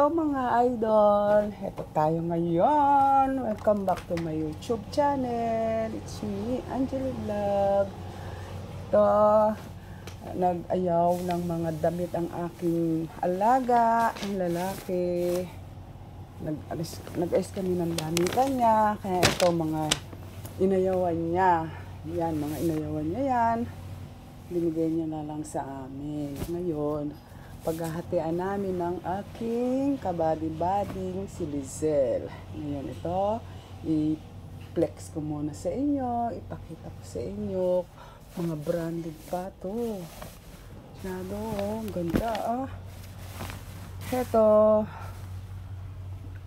Hello mga idol! Heto tayo ngayon. Welcome back to my YouTube channel. It's me, Angeli Vlog. Ito, nag-ayaw ng mga damit ang aking alaga, ang lalaki. Nag-ayos kami ng damitan niya. Kaya ito, mga inayawan niya. Yan, mga inayawan niya yan. Binigay niya na lang sa amin. Ngayon, paghahatian namin ng aking kabady-bading si Lizelle. Ngayon ito, i-flex ko muna sa inyo, ipakita ko sa inyo, mga branded pa to. Masyado, oh, ganda ah. Heto,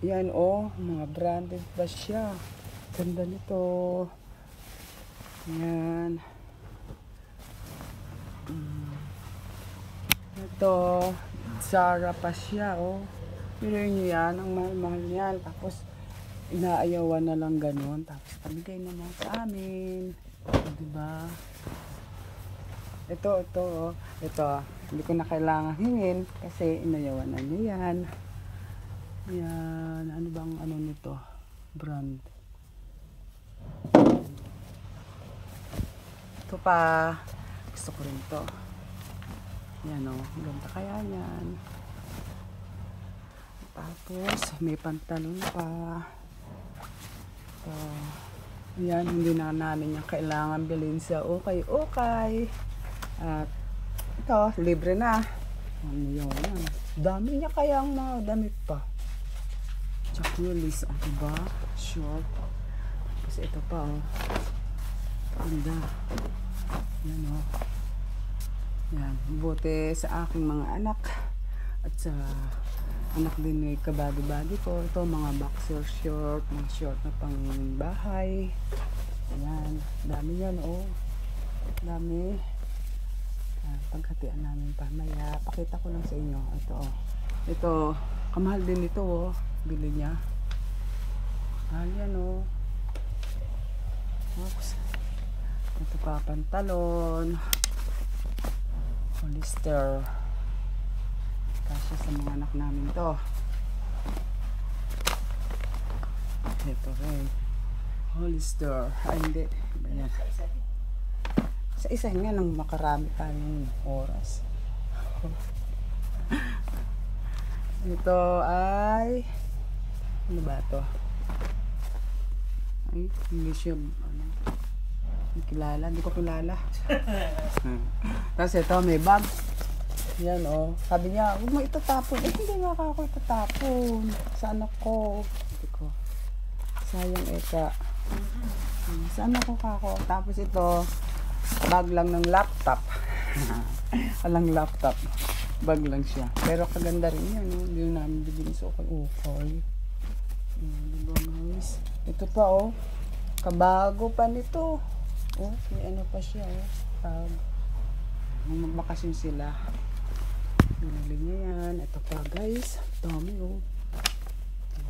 yan oh, mga branded pa siya. Ganda nito. Yan. Ito, Zara pa siya, oh. Pero yun yan, ang mahal-mahal yan. Tapos, inaayawan na lang ganun. Tapos, pamigay naman sa amin. Diba? Ito, oh. Ito, hindi ko na kailangan hingin kasi inayawan na niya yan. Yan, ano bang ano nito? Brand. Ito pa, gusto ko rin to. Yan o, ganda kaya yan. Tapos, may pantalon pa. Ito. Yan, hindi na namin yung kailangan bilhin sa ukay-ukay. At ito, libre na. Ano yun? Dami niya kayang mga damit pa. Chakulis, diba? Short. Tapos ito pa o. Ganda. Yan o. Yan, buti sa aking mga anak at sa anak din ng kabady-bady ko. Ito mga boxer short, mga short na pang bahay. Ayan, dami yan oh. Dami. Paghatian namin pamaya. Pakita ko lang sa inyo. Ito oh. Ito, kamahal din ito oh. Bili niya. Mahal yan oh. Oops. Ito pa pantalon. Hollister. Kasya sa mga anak namin to. Ito rin. Hollister. Ay hindi. Iba yan. Sa isa nga nang makarami tayong oras. Ito ay ano ba to? Ay, hindi siya ano. Hindi ko kilala. Tapos ito, may bag. Yan o. Sabi niya, huwag mo itatapon. Eh, hindi nga ako itatapon. Sa anak ko. Sabi ko, sayang eka. Sa anak ko kako. Tapos ito, bag lang ng laptop. Walang laptop. Bag lang siya. Pero kaganda rin yan. No? Hindi namin bigyan sa okay. Diba guys? Ito pa o. Kabago pa nito. Oh, may ano pa siya oh. Nung magbakasyon sila, binili niya yan. Ito pa guys, dami oh.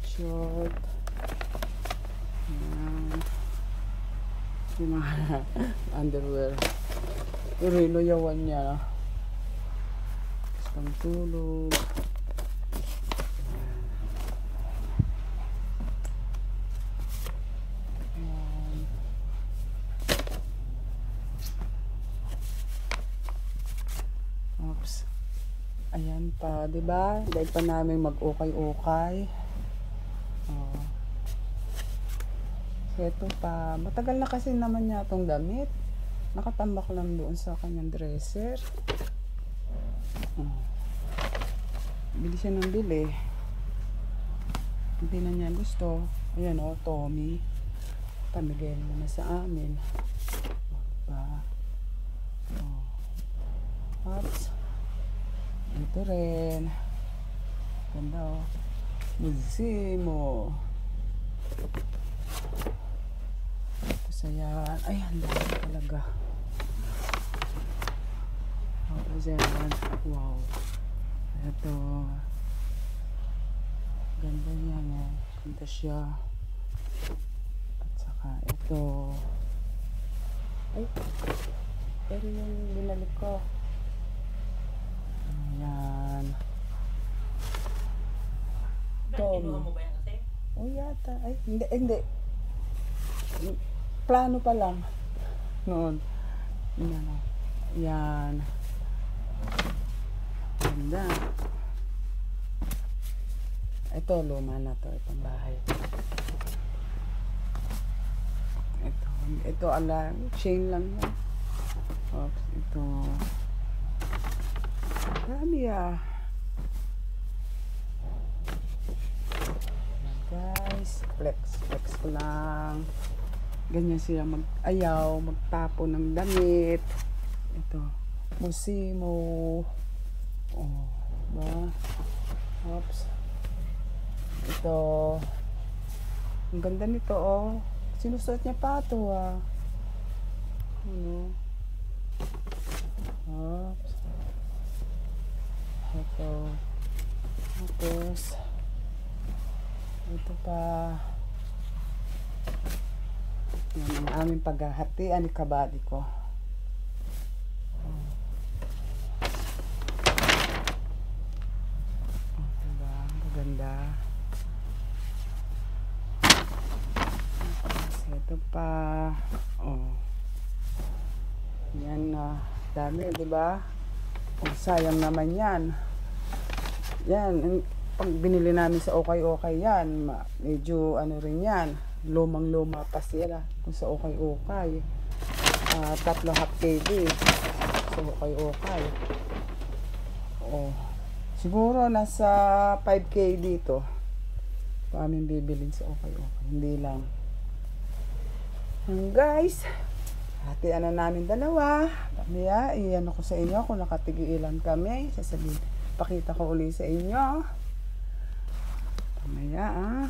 Short. Yan. Yung mga underwear. Pero yawan niya. Pang tulog. Oops. Ayan pa, 'di ba? Dahil pa namin mag-ukay-ukay. Oh. Ito pa, matagal na kasi naman niya itong damit. Nakatambak lang doon sa kanyang dresser. Oh. Bili siya ng bili. Hindi na niya gusto. Ayan oh, Tommy. Pamigay mo na sa amin. Diba? Oh. Oops. Ito rin. Ganda oh. Musimo. Tapos ayan. Ay, handa talaga. Tapos ayan. Wow. Ito. Ganda niya nga. Ganda siya. At saka ito. Ay. Pero yung binalik ko. Ayan. Tommy. Kinuha mo ba yan kasi? Oh, yata. Ay, hindi. Plano pa lang. Noon. Yan. Yan. Ganda. Ito, luma na to. Itong bahay. Ito chain lang yan. Oops, ito. Dami ah. Guys, flex ko lang. Ganyan siya mag-ayaw, magtapo ng damit. Ito, musimo. Oh, ba? Oops. Ito. Ang ganda nito, oh. Sinusuot niya pa ito, ah. Ano? Oops. Ito. Tapos, ito pa. Yan ang aming paghahatian ni kabady ko. Diba? Maganda. Ito pa. Oh. Yan na. Dami, diba? Oh, sayang naman yan. Yan. Pag binili namin sa Okay yan, medyo ano rin yan. Lumang-luma pa sila. Kung sa Okay. 3 half KD. Sa Okay. Oh. Siguro nasa 5K dito. Ito aming bibilin sa Okay. Hindi lang. Guys, hatian na namin dalawa. Mamaya, iyan ako sa inyo kung nakatigilan kami. Sasabihin, pakita ko uli sa inyo. Mamaya